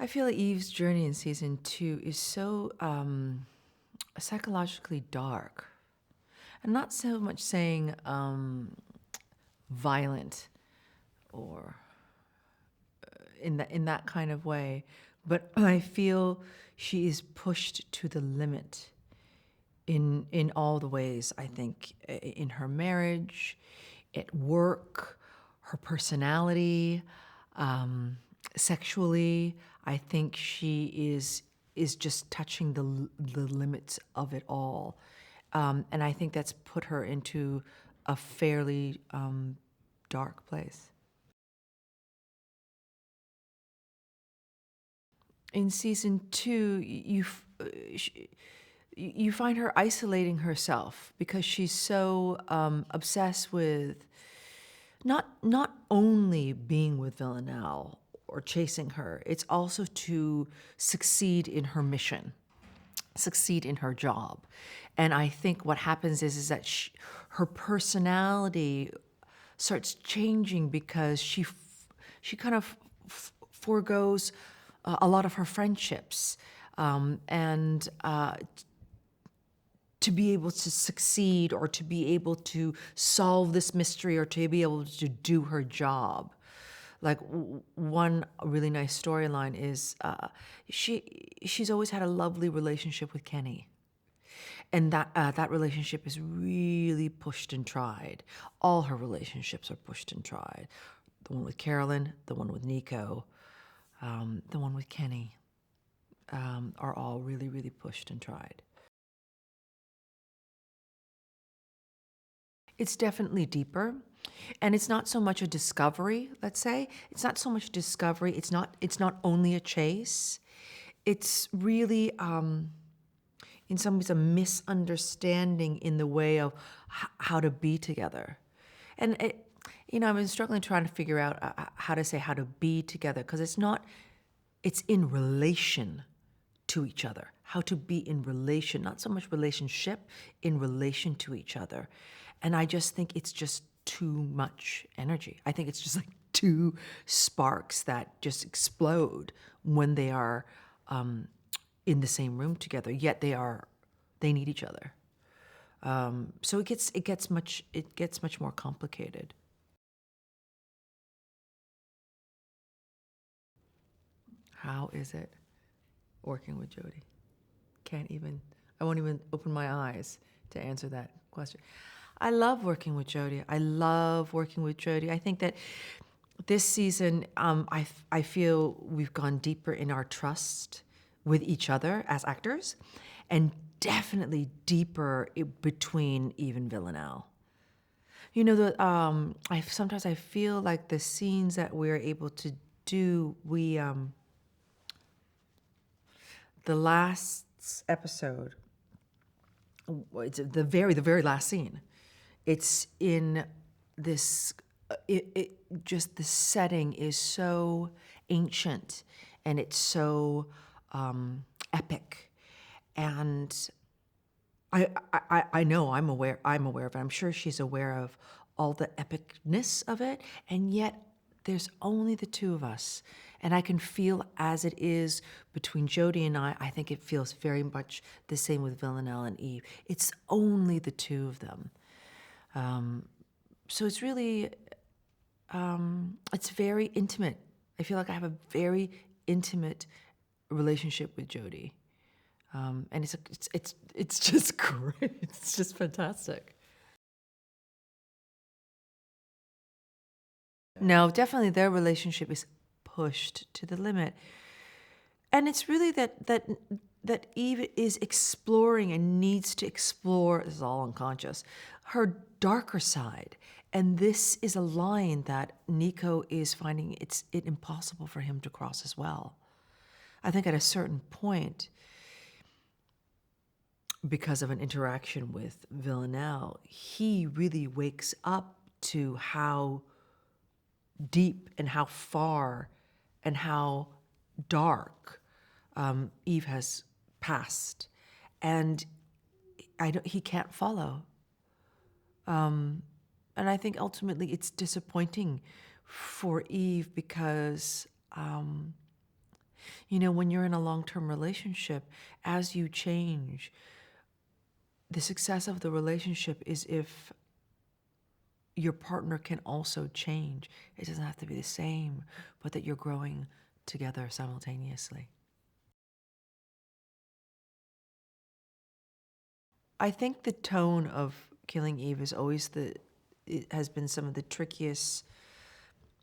I feel like Eve's journey in season 2 is so psychologically dark. And not so much saying violent or in that kind of way, but I feel she is pushed to the limit in all the ways. I think in her marriage, at work, her personality, sexually. I think she is just touching the limits of it all, and I think that's put her into a fairly dark place. In season 2, you find her isolating herself because she's so obsessed with not only being with Villanelle or chasing her, it's also to succeed in her mission, succeed in her job. And I think what happens is that her personality starts changing because she kind of foregoes a lot of her friendships, and to be able to succeed or to be able to solve this mystery or to be able to do her job. Like one really nice storyline is she's always had a lovely relationship with Kenny, and that relationship is really pushed and tried. All her relationships are pushed and tried. The one with Carolyn, the one with Nico, the one with Kenny, are all really, really pushed and tried. It's definitely deeper, and it's not so much a discovery, let's say. It's not so much discovery. It's not only a chase. It's really in some ways a misunderstanding in the way of how to be together. And I've been struggling trying to figure out how to say how to be together, because it's in relation to each other, how to be in relation, not so much relationship, in relation to each other. And I just think it's just too much energy. I think it's just like two sparks that just explode when they are in the same room together, yet they need each other. So it gets much more complicated. How is it working with Jody? I won't even open my eyes to answer that question. I love working with Jody. I love working with Jody. I think that this season, I feel we've gone deeper in our trust with each other as actors, and definitely deeper between Eve and Villanelle. Sometimes I feel like the scenes that we're able to do, the last episode, it's the very last scene. It's in this. Just the setting is so ancient, and it's so epic, and I know I'm aware of it. I'm sure she's aware of all the epicness of it, and yet there's only the two of us. And I can feel as it is between Jody and I think it feels very much the same with Villanelle and Eve. It's only the two of them. So it's really, it's very intimate. I feel like I have a very intimate relationship with Jody. And it's just great. It's just fantastic. No, definitely their relationship is pushed to the limit. And it's really that Eve is exploring and needs to explore, this is all unconscious, her darker side. And this is a line that Nico is finding it impossible for him to cross as well. I think at a certain point, because of an interaction with Villanelle, he really wakes up to how deep and how far and how dark Eve has passed, and he can't follow. And I think ultimately it's disappointing for Eve because You know, when you're in a long-term relationship, as you change, the success of the relationship is if your partner can also change. It doesn't have to be the same, but that you're growing together simultaneously. I think the tone of Killing Eve is always it has been some of the trickiest.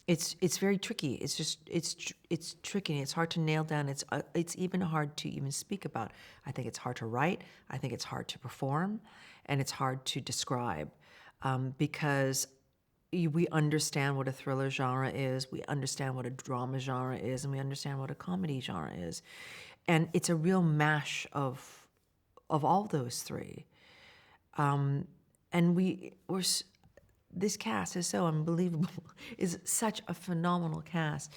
It's very tricky. It's just it's tricky. It's hard to nail down. It's even hard to even speak about. I think it's hard to write. I think it's hard to perform, and it's hard to describe, because we understand what a thriller genre is, we understand what a drama genre is, and we understand what a comedy genre is, and it's a real mash of all those three. And this cast is so unbelievable, is such a phenomenal cast,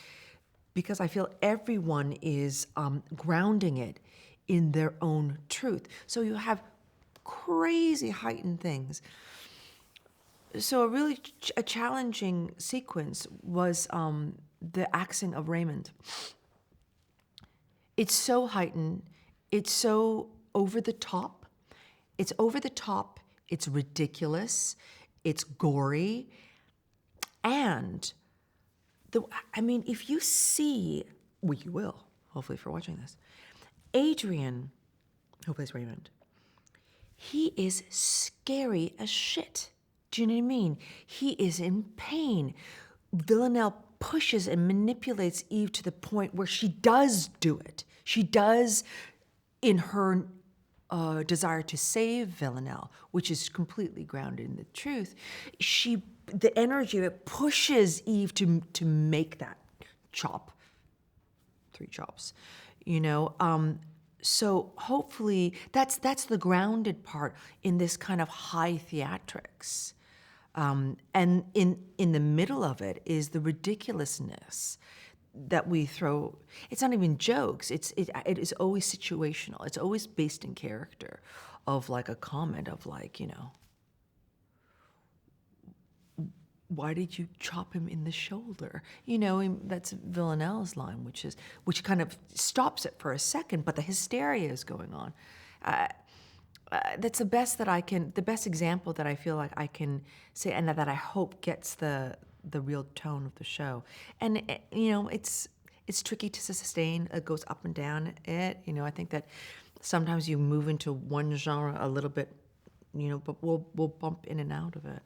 because I feel everyone is grounding it in their own truth. So you have crazy heightened things. So a challenging sequence was the axing of Raymond. It's so heightened. It's so over the top. It's over the top. It's ridiculous. It's gory. And if you see, well, you will, hopefully, for watching this, Adrian, who plays Raymond, he is scary as shit. Do you know what I mean? He is in pain. Villanelle pushes and manipulates Eve to the point where she does do it. She does, in her desire to save Villanelle, which is completely grounded in the truth. The energy that pushes Eve to make that chop, 3 chops, So hopefully that's the grounded part in this kind of high theatrics. And in the middle of it is the ridiculousness that we throw. It's not even jokes. It is always situational. It's always based in character, of like a comment of like, why did you chop him in the shoulder? And that's Villanelle's line, which kind of stops it for a second, but the hysteria is going on. That's the best example that I feel like I can say, and that I hope gets the real tone of the show. And it's tricky to sustain. It goes up and down. I think that sometimes you move into one genre a little bit, but we'll bump in and out of it.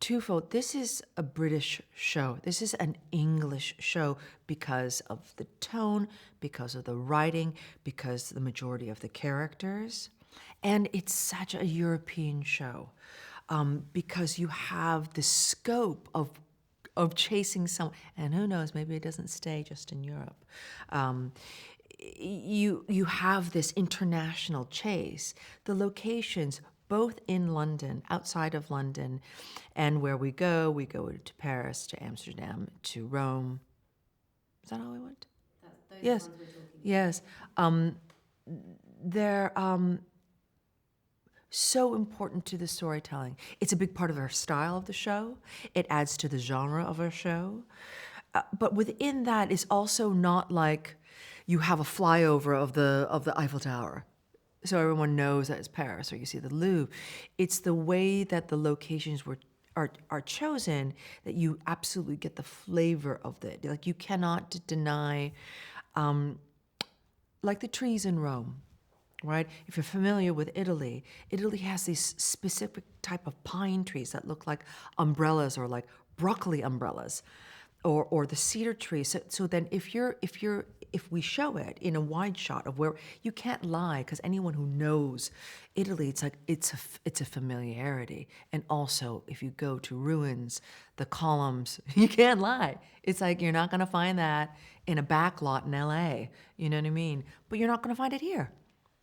Twofold. This is a British show. This is an English show because of the tone, because of the writing, because the majority of the characters. And it's such a European show, because you have the scope of chasing someone, and who knows, maybe it doesn't stay just in Europe. You have this international chase. The locations, both in London, outside of London, and where we go to Paris, to Amsterdam, to Rome. Is that all we went? Those Yes. are the ones we're talking Yes. They're so important to the storytelling. It's a big part of our style of the show. It adds to the genre of our show. But within that is also not like you have a flyover of the Eiffel Tower, so everyone knows that it's Paris, or you see the Louvre. It's the way that the locations are chosen that you absolutely get the flavor of it. Like, you cannot deny, like the trees in Rome, right? If you're familiar with Italy, Italy has these specific type of pine trees that look like umbrellas, or like broccoli umbrellas, or the cedar tree. So then if we show it in a wide shot of where, you can't lie, because anyone who knows Italy, it's like it's a familiarity. And also, if you go to ruins, the columns, you can't lie. It's like you're not going to find that in a back lot in LA. You know what I mean? But you're not going to find it here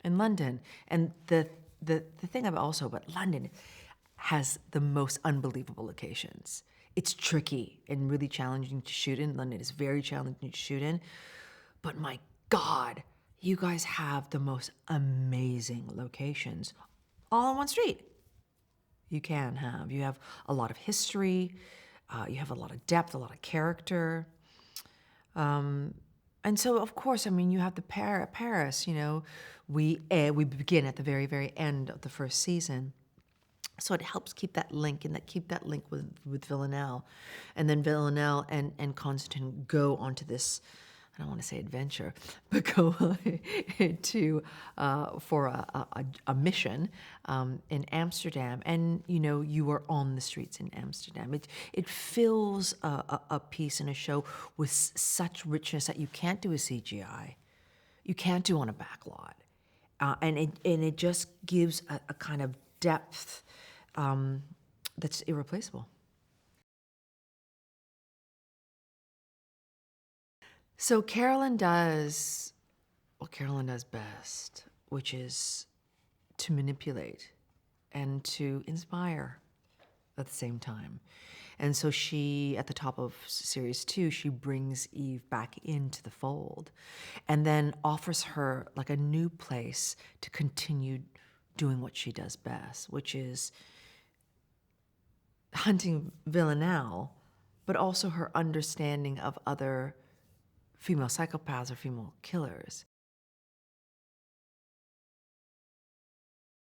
in London. And the thing about London has the most unbelievable locations. It's tricky and really challenging to shoot in. London is very challenging to shoot in. But my God, you guys have the most amazing locations all on one street. You have a lot of history. You have a lot of depth, a lot of character. And so, of course, I mean, you have the Paris. We begin at the very, very end of the first season. So it helps keep that link with Villanelle. And then Villanelle and Constantine go onto this, I don't want to say adventure, but go to for a mission in Amsterdam. And, you are on the streets in Amsterdam. It fills a piece in a show with such richness that you can't do a CGI. You can't do on a backlot. And it just gives a kind of depth that's irreplaceable. So Carolyn does what Carolyn does best, which is to manipulate and to inspire at the same time. And so she, at the top of series 2, she brings Eve back into the fold and then offers her like a new place to continue doing what she does best, which is hunting Villanelle, but also her understanding of other female psychopaths or female killers.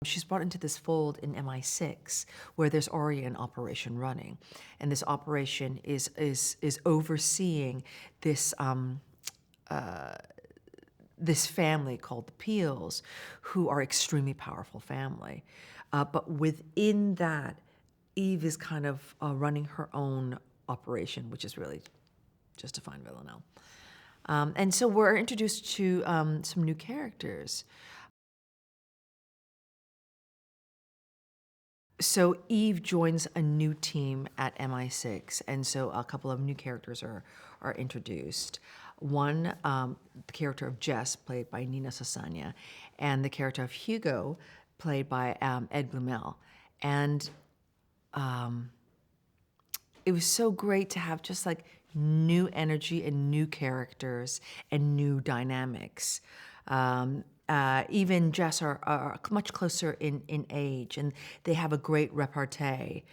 She's brought into this fold in MI6 where there's already an operation running. And this operation is overseeing this this family called the Peels, who are extremely powerful family. But within that, Eve is kind of running her own operation, which is really just to find Villanelle. And so we're introduced to some new characters. So Eve joins a new team at MI6, and so a couple of new characters are introduced. One, the character of Jess, played by Nina Sosanya, and the character of Hugo, played by Ed Blumel. And it was so great to have just like new energy and new characters and new dynamics. Eve and Jess are much closer in age, and they have a great repartee.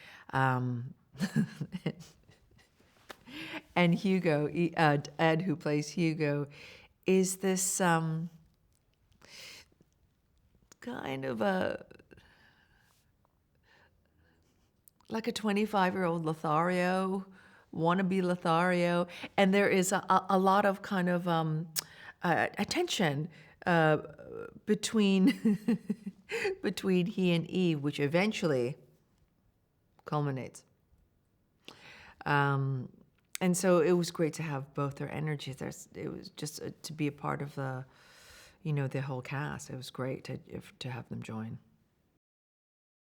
And Hugo, Ed, who plays Hugo, is this kind of like a 25-year-old Lothario, wannabe Lothario, and there is a lot of kind of attention between between he and Eve, which eventually culminates. And so it was great to have both their energies. It was just to be a part of the whole cast. It was great to have them join.